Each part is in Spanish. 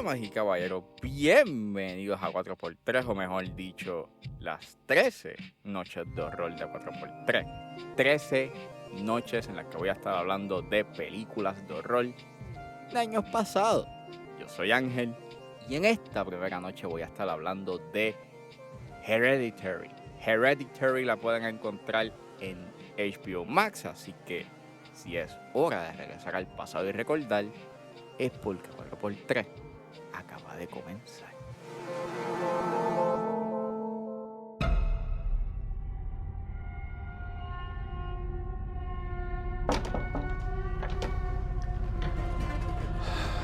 Damas y caballeros, bienvenidos a 4x3, o mejor dicho, las 13 noches de horror de 4x3. 13 noches en las que voy a estar hablando de películas de horror de años pasados. Yo soy Ángel y en esta primera noche voy a estar hablando de Hereditary. Hereditary la pueden encontrar en HBO Max, así que si es hora de regresar al pasado y recordar, es porque 4x3 acaba de comenzar.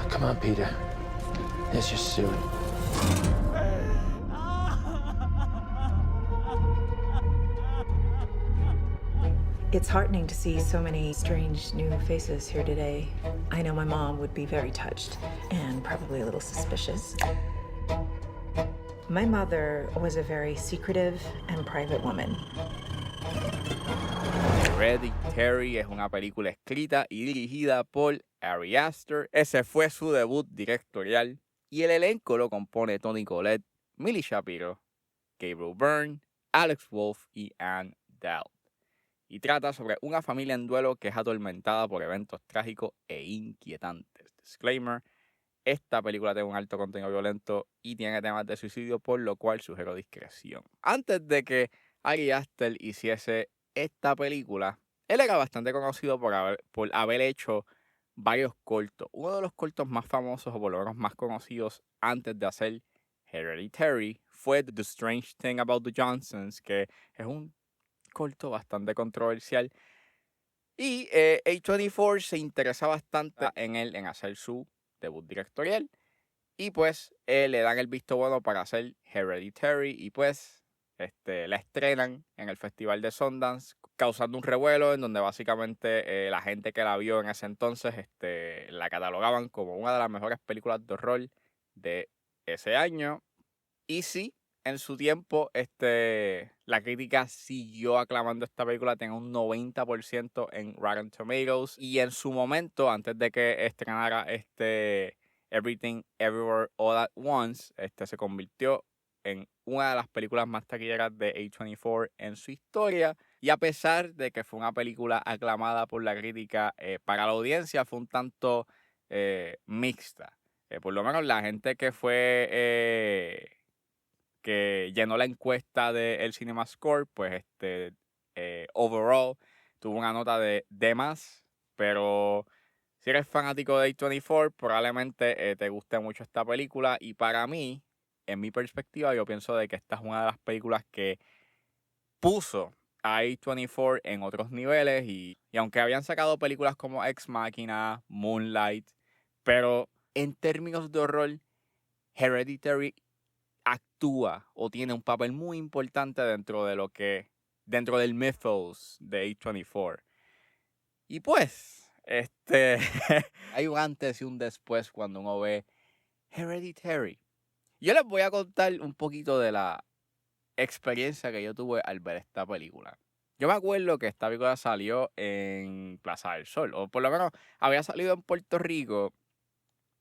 Come on, Peter. It's your suit. It's heartening to see so many strange new faces here today. I know my mom would be very touched and probably a little suspicious. My mother was a very secretive and private woman. Hereditary es una película escrita y dirigida por Ari Aster. Ese fue su debut directorial y el elenco lo compone Toni Collette, Millie Shapiro, Gabriel Byrne, Alex Wolff y Anne Dowd. Y trata sobre una familia en duelo que es atormentada por eventos trágicos e inquietantes. Disclaimer: esta película tiene un alto contenido violento y tiene temas de suicidio, por lo cual sugiero discreción. Antes de que Ari Aster hiciese esta película, él era bastante conocido por haber hecho varios cortos. Uno de los cortos más famosos, o por lo menos más conocidos antes de hacer Hereditary, fue The Strange Thing About the Johnsons, que es un corto bastante controversial. Y A24 se interesa bastante en él, en hacer su debut directorial. Y pues le dan el visto bueno para hacer Hereditary. Y pues la estrenan en el Festival de Sundance, causando un revuelo en donde básicamente la gente que la vio en ese entonces la catalogaban como una de las mejores películas de horror de ese año. Y sí, en su tiempo la crítica siguió aclamando esta película, tenía un 90% en Rotten Tomatoes. Y en su momento, antes de que estrenara Everything Everywhere All at Once, se convirtió en una de las películas más taquilleras de A24 en su historia. Y a pesar de que fue una película aclamada por la crítica, para la audiencia fue un tanto mixta. Por lo menos la gente que fue que llenó la encuesta del Cinema Score, pues overall tuvo una nota de D+, pero si eres fanático de A24, probablemente te guste mucho esta película. Y para mí, en mi perspectiva, yo pienso de que esta es una de las películas que puso a A24 en otros niveles. Y aunque habían sacado películas como Ex Machina, Moonlight, pero en términos de horror, Hereditary actúa o tiene un papel muy importante dentro del mythos de A24. Y pues, hay un antes y un después cuando uno ve Hereditary. Yo les voy a contar un poquito de la experiencia que yo tuve al ver esta película. Yo me acuerdo que esta película salió en Plaza del Sol, o por lo menos había salido en Puerto Rico,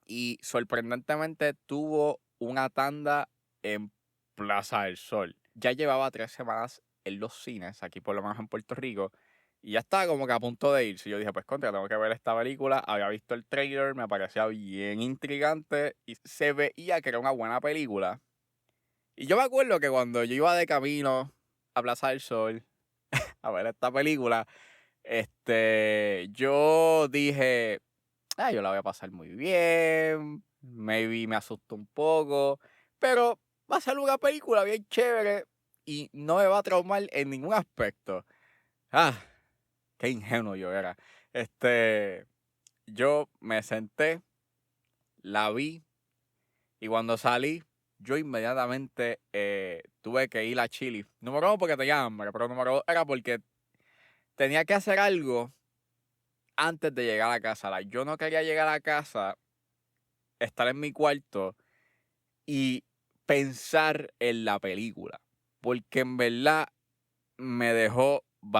y sorprendentemente tuvo una tanda en Plaza del Sol. Ya llevaba 3 semanas en los cines, aquí por lo menos en Puerto Rico, y ya estaba como que a punto de irse. Yo dije, pues contra, tengo que ver esta película. Había visto el trailer, me parecía bien intrigante y se veía que era una buena película. Y yo me acuerdo que cuando yo iba de camino a Plaza del Sol a ver esta película, yo dije, yo la voy a pasar muy bien, maybe me asusto un poco, pero va a ser una película bien chévere y no me va a traumar en ningún aspecto. Qué ingenuo yo era. Yo me senté, la vi, y cuando salí, yo inmediatamente tuve que ir a Chili. Número 1 porque tenía hambre, pero número 2 era porque tenía que hacer algo antes de llegar a casa. Yo no quería llegar a casa, estar en mi cuarto y pensar en la película, porque en verdad me dejó en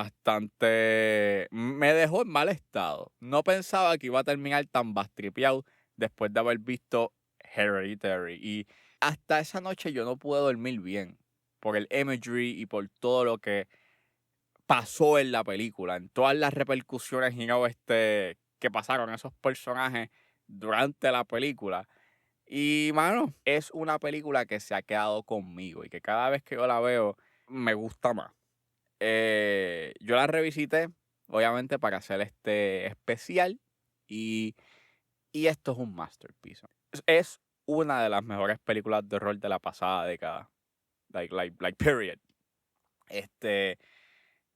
mal estado. No pensaba que iba a terminar tan bastripeado después de haber visto Hereditary. Y hasta esa noche yo no pude dormir bien por el imagery y por todo lo que pasó en la película, en todas las repercusiones que pasaron esos personajes durante la película. Y, mano, es una película que se ha quedado conmigo y que cada vez que yo la veo me gusta más. Yo la revisité, obviamente, para hacer este especial y esto es un masterpiece. Es una de las mejores películas de horror de la pasada década. Like period.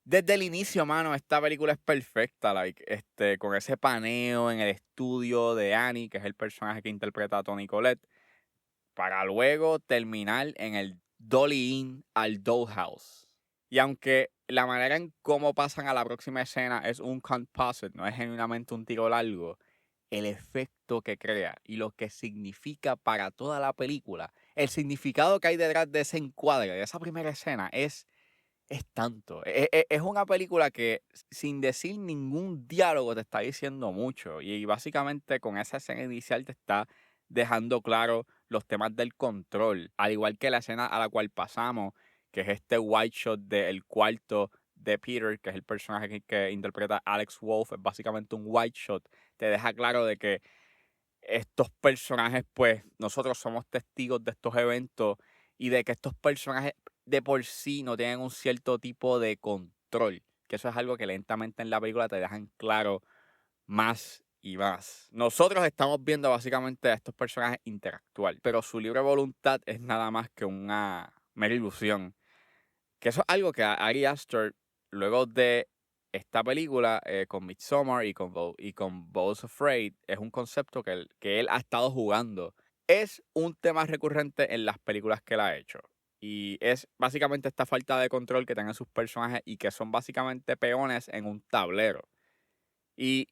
Desde el inicio, mano, esta película es perfecta, con ese paneo en el estudio de Annie, que es el personaje que interpreta a Toni Collette, para luego terminar en el Dolly Inn al Dollhouse. Y aunque la manera en cómo pasan a la próxima escena es un composite, no es genuinamente un tiro largo, el efecto que crea y lo que significa para toda la película, el significado que hay detrás de ese encuadre, de esa primera escena, es tanto. Es una película que sin decir ningún diálogo te está diciendo mucho. Y básicamente con esa escena inicial te está dejando claro los temas del control. Al igual que la escena a la cual pasamos, que es este white shot del cuarto de Peter, que es el personaje que interpreta Alex Wolff. Es básicamente un white shot. Te deja claro de que estos personajes, pues, nosotros somos testigos de estos eventos y de que estos personajes de por sí no tienen un cierto tipo de control. Que eso es algo que lentamente en la película te dejan claro más y más. Nosotros estamos viendo básicamente a estos personajes interactuar, pero su libre voluntad es nada más que una mera ilusión. Que eso es algo que Ari Aster, luego de esta película, con Midsommar y con Bo's Afraid, es un concepto que él ha estado jugando. Es un tema recurrente en las películas que él ha hecho. Y es básicamente esta falta de control que tienen sus personajes y que son básicamente peones en un tablero. Y,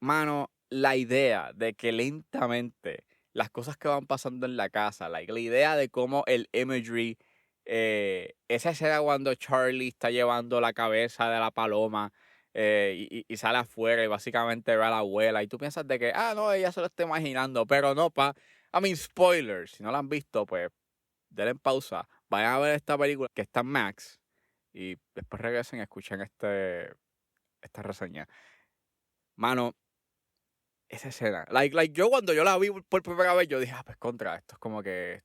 mano, la idea de que lentamente las cosas que van pasando en la casa, la idea de cómo el imagery, esa escena cuando Charlie está llevando la cabeza de la paloma y sale afuera y básicamente ve a la abuela y tú piensas de que, no, ella se lo está imaginando, pero no, spoilers, si no la han visto, pues denle pausa, vayan a ver esta película que está en Max y después regresen y escuchen esta reseña. Mano, esa escena, yo cuando yo la vi por primera vez, yo dije, pues contra, esto es como que,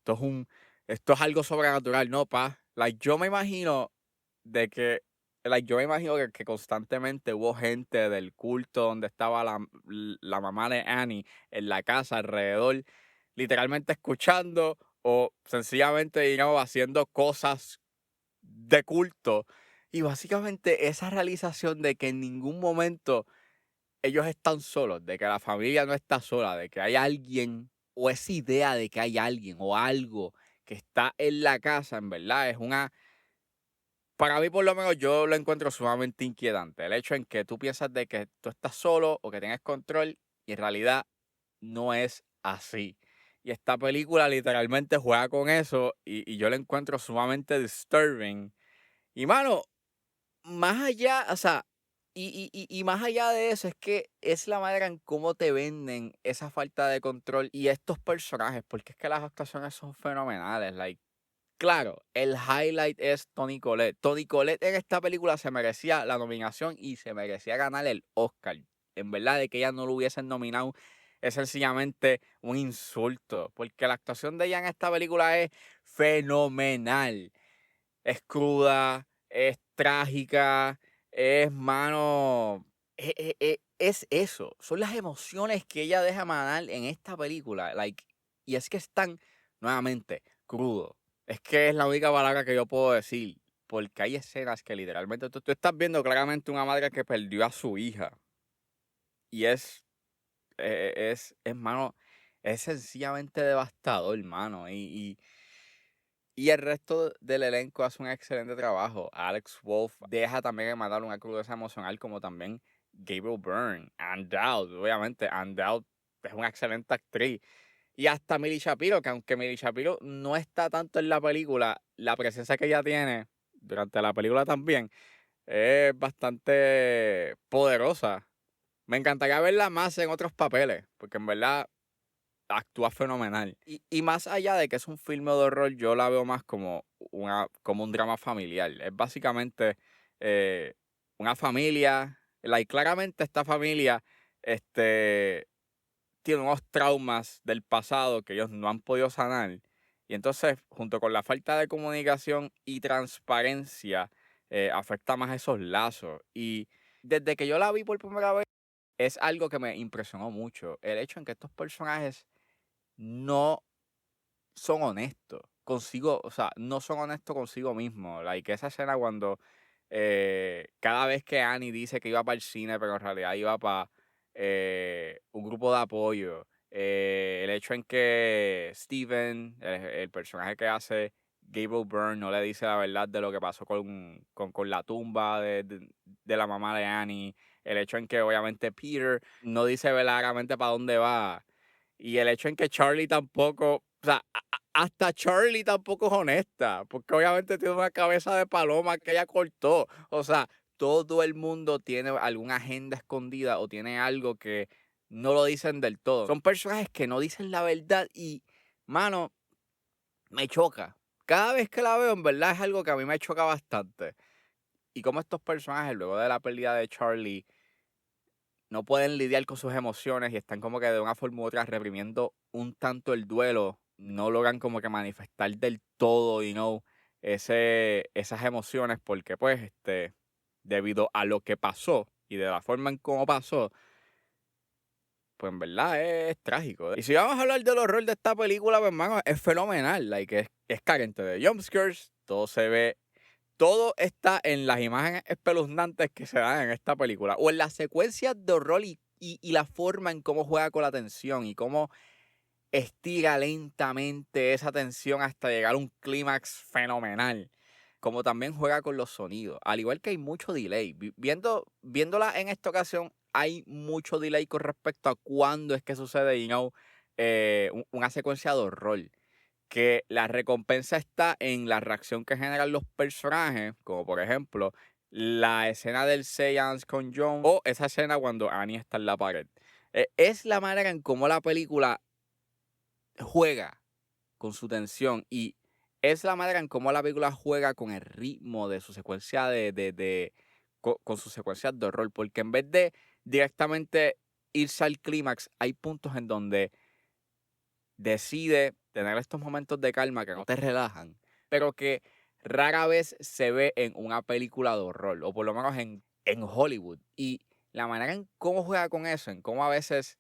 esto es algo sobrenatural, no, yo me imagino de que, que constantemente hubo gente del culto donde estaba la mamá de Annie en la casa alrededor, literalmente escuchando o sencillamente, digamos, haciendo cosas de culto. Y básicamente esa realización de que en ningún momento ellos están solos, de que la familia no está sola, de que hay alguien, o esa idea de que hay alguien o algo que está en la casa, en verdad, para mí por lo menos yo lo encuentro sumamente inquietante. El hecho en que tú piensas de que tú estás solo o que tienes control y en realidad no es así. Y esta película literalmente juega con eso y yo la encuentro sumamente disturbing. Y mano, más allá, o sea, y más allá de eso, es que es la manera en cómo te venden esa falta de control y estos personajes, porque es que las actuaciones son fenomenales. Claro, el highlight es Toni Collette. Toni Collette en esta película se merecía la nominación y se merecía ganar el Oscar. En verdad, de que ella no lo hubiesen nominado es sencillamente un insulto, porque la actuación de ella en esta película es fenomenal. Es cruda, es trágica, es eso. Son las emociones que ella deja emanar en esta película. Y es que están, nuevamente, crudo. Es que es la única palabra que yo puedo decir. Porque hay escenas que literalmente tú estás viendo claramente una madre que perdió a su hija. Y hermano, es sencillamente devastador, hermano. Y el resto del elenco hace un excelente trabajo. Alex Wolff deja también de mandar una crudeza emocional, como también Gabriel Byrne, Ann Dowd. Obviamente, Ann Dowd es una excelente actriz. Y hasta Millie Shapiro, que aunque Millie Shapiro no está tanto en la película, la presencia que ella tiene durante la película también es bastante poderosa. Me encantaría verla más en otros papeles, porque en verdad actúa fenomenal. Y más allá de que es un filme de horror, yo la veo más como un drama familiar. Es básicamente una familia, claramente esta familia tiene unos traumas del pasado que ellos no han podido sanar. Y entonces, junto con la falta de comunicación y transparencia, afecta más esos lazos. Y desde que yo la vi por primera vez, es algo que me impresionó mucho. El hecho en que estos personajes no son honestos consigo, o sea, no son honestos consigo mismos. Like esa escena cuando cada vez que Annie dice que iba para el cine, pero en realidad iba para un grupo de apoyo. El hecho en que Steven, el personaje que hace Gabriel Byrne, no le dice la verdad de lo que pasó con la tumba de la mamá de Annie. El hecho en que obviamente Peter no dice verdaderamente para dónde va. Y el hecho en que Charlie tampoco, o sea, hasta Charlie tampoco es honesta, porque obviamente tiene una cabeza de paloma que ella cortó. O sea, todo el mundo tiene alguna agenda escondida o tiene algo que no lo dicen del todo. Son personajes que no dicen la verdad y, mano, me choca. Cada vez que la veo, en verdad es algo que a mí me choca bastante. Y como estos personajes, luego de la pérdida de Charlie, no pueden lidiar con sus emociones y están como que de una forma u otra reprimiendo un tanto el duelo, no logran como que manifestar del todo, esas emociones porque pues, debido a lo que pasó y de la forma en cómo pasó, pues en verdad es trágico. Y si vamos a hablar del horror de esta película, pues hermano, es fenomenal, es carente de jumpscares, todo está en las imágenes espeluznantes que se dan en esta película. O en las secuencias de horror y la forma en cómo juega con la tensión y cómo estira lentamente esa tensión hasta llegar a un clímax fenomenal. Como también juega con los sonidos. Al igual que hay mucho delay. Viéndola en esta ocasión, hay mucho delay con respecto a cuándo es que sucede, una secuencia de horror. Que la recompensa está en la reacción que generan los personajes, como por ejemplo la escena del seance con John o esa escena cuando Annie está en la pared. Es la manera en cómo la película juega con su tensión y es la manera en cómo la película juega con el ritmo de su secuencia con sus secuencias de horror, porque en vez de directamente irse al clímax, hay puntos en donde decide tener estos momentos de calma que no te relajan, pero que rara vez se ve en una película de horror, o por lo menos en Hollywood. Y la manera en cómo juega con eso, en cómo a veces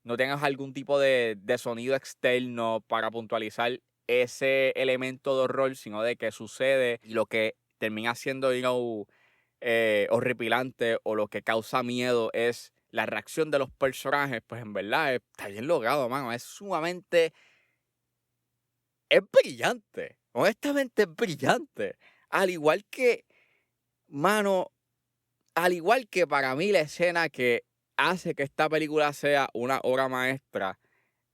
no tengas algún tipo de sonido externo para puntualizar ese elemento de horror, sino de que sucede y lo que termina siendo, horripilante o lo que causa miedo es la reacción de los personajes, pues en verdad está bien logrado, mano. Es brillante. Honestamente es brillante. Al igual que, mano, al igual que para mí la escena que hace que esta película sea una obra maestra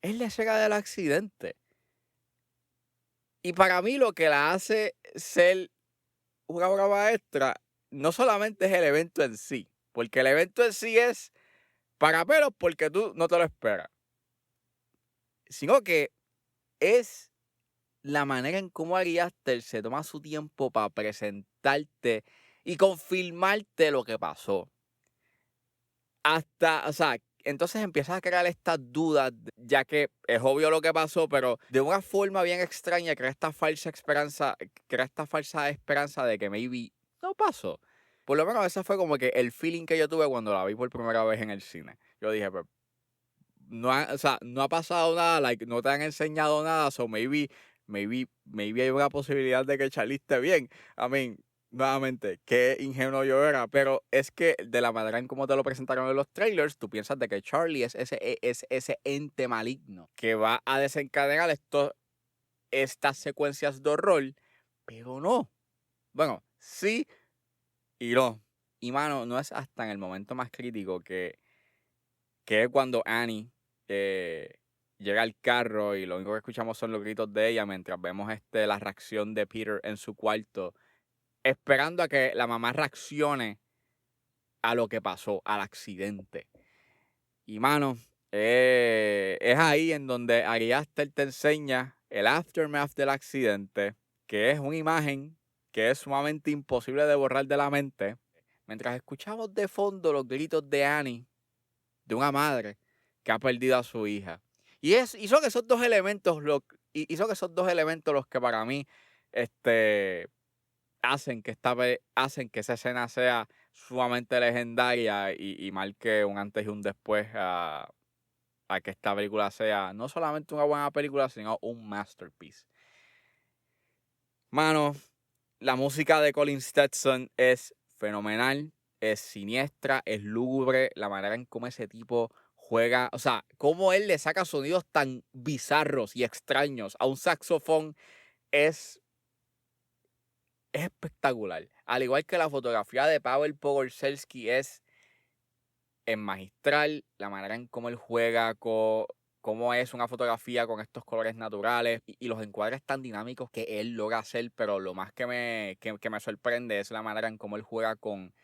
es la escena del accidente. Y para mí lo que la hace ser una obra maestra no solamente es el evento en sí, porque el evento en sí es para pelos porque tú no te lo esperas, sino que es la manera en cómo Ari Aster se toma su tiempo para presentarte y confirmarte lo que pasó. O sea, entonces empiezas a crear estas dudas, ya que es obvio lo que pasó, pero de una forma bien extraña crea esta falsa esperanza de que maybe no pasó. Por lo menos ese fue como que el feeling que yo tuve cuando la vi por primera vez en el cine. Yo dije, pues, no ha pasado nada, no te han enseñado nada, so maybe hay una posibilidad de que Charlie esté bien. I mean, nuevamente, qué ingenuo yo era, pero es que de la manera en cómo te lo presentaron en los trailers, tú piensas de que Charlie es ese ente maligno que va a desencadenar estas secuencias de horror, pero no. Bueno, sí y no. Y mano, no es hasta en el momento más crítico que es cuando Annie llega al carro y lo único que escuchamos son los gritos de ella mientras vemos la reacción de Peter en su cuarto, esperando a que la mamá reaccione a lo que pasó, al accidente. Y mano, Es ahí en donde Ari Aster te enseña el aftermath del accidente, que es una imagen que es sumamente imposible de borrar de la mente, mientras escuchamos de fondo los gritos de Annie, de una madre que ha perdido a su hija. Y son esos dos elementos los que para mí hacen que esa escena sea sumamente legendaria y marque un antes y un después a que esta película sea no solamente una buena película, sino un masterpiece. Mano, la música de Colin Stetson es fenomenal, es siniestra, es lúgubre, la manera en cómo ese tipo juega, o sea, cómo él le saca sonidos tan bizarros y extraños a un saxofón es espectacular. Al igual que la fotografía de Paweł Pogorzelski es magistral, la manera en cómo él juega, cómo es una fotografía con estos colores naturales y los encuadres tan dinámicos que él logra hacer, pero lo más que me sorprende es la manera en cómo él juega con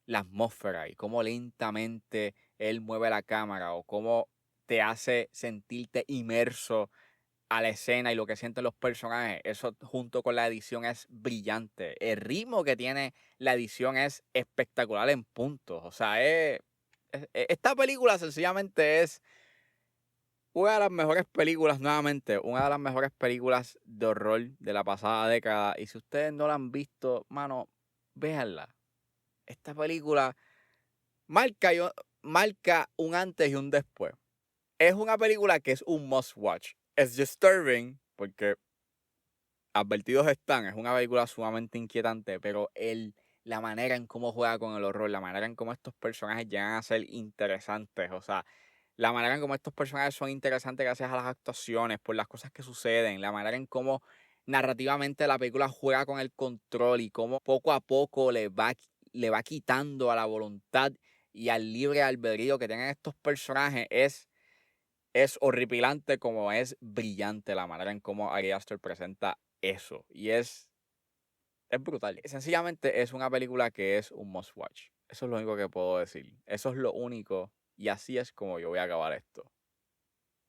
la atmósfera y cómo lentamente él mueve la cámara o cómo te hace sentirte inmerso a la escena y lo que sienten los personajes. Eso junto con la edición es brillante. El ritmo que tiene la edición es espectacular en puntos. O sea, esta película sencillamente es una de las mejores películas, nuevamente, una de las mejores películas de horror de la pasada década. Y si ustedes no la han visto, mano, véanla. Esta película marca un antes y un después. Es una película que es un must watch. Es disturbing porque advertidos están. Es una película sumamente inquietante, pero la manera en cómo juega con el horror, la manera en cómo estos personajes llegan a ser interesantes, o sea, la manera en cómo estos personajes son interesantes gracias a las actuaciones, por las cosas que suceden, la manera en cómo narrativamente la película juega con el control y cómo poco a poco le va quitando a la voluntad y al libre albedrío que tienen estos personajes es horripilante, como es brillante la manera en cómo Ari Aster presenta eso. Y es brutal. Sencillamente es una película que es un must watch. Eso es lo único que puedo decir. Eso es lo único. Y así es como yo voy a acabar esto.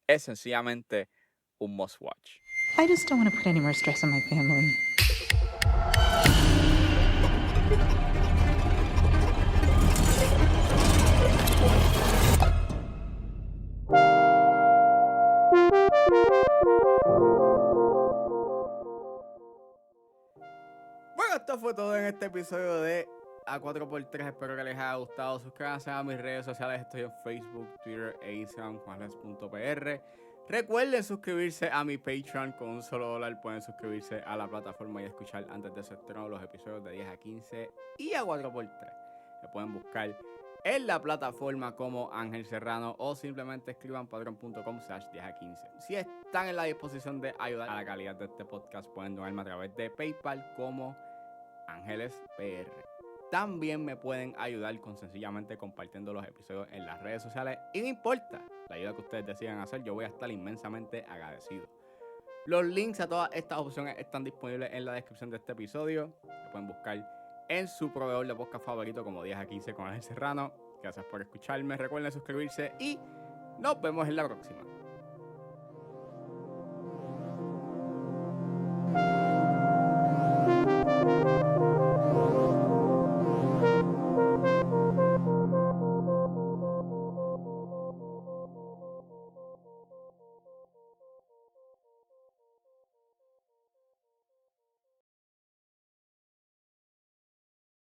Es sencillamente un must watch. I just don't want to put any more stress on my family. Bueno, esto fue todo en este episodio de A4x3. Espero que les haya gustado. Suscríbanse a mis redes sociales. Estoy en Facebook, Twitter e Instagram, juanles.pr. Recuerden suscribirse a mi Patreon con un solo $1. Pueden suscribirse a la plataforma y escuchar antes de su estreno los episodios de 10 a 15 y a 4x3. Se pueden buscar en la plataforma como Ángel Serrano o simplemente escriban patreon.com/10 a 15. Si están en la disposición de ayudar a la calidad de este podcast, pueden donarme a través de PayPal como Ángeles PR. También me pueden ayudar con sencillamente compartiendo los episodios en las redes sociales. Y no importa la ayuda que ustedes decidan hacer, yo voy a estar inmensamente agradecido. Los links a todas estas opciones están disponibles en la descripción de este episodio. Lo pueden buscar en su proveedor de podcast favorito como 10 a 15 con Ángel Serrano. Gracias por escucharme. Recuerden suscribirse y nos vemos en la próxima.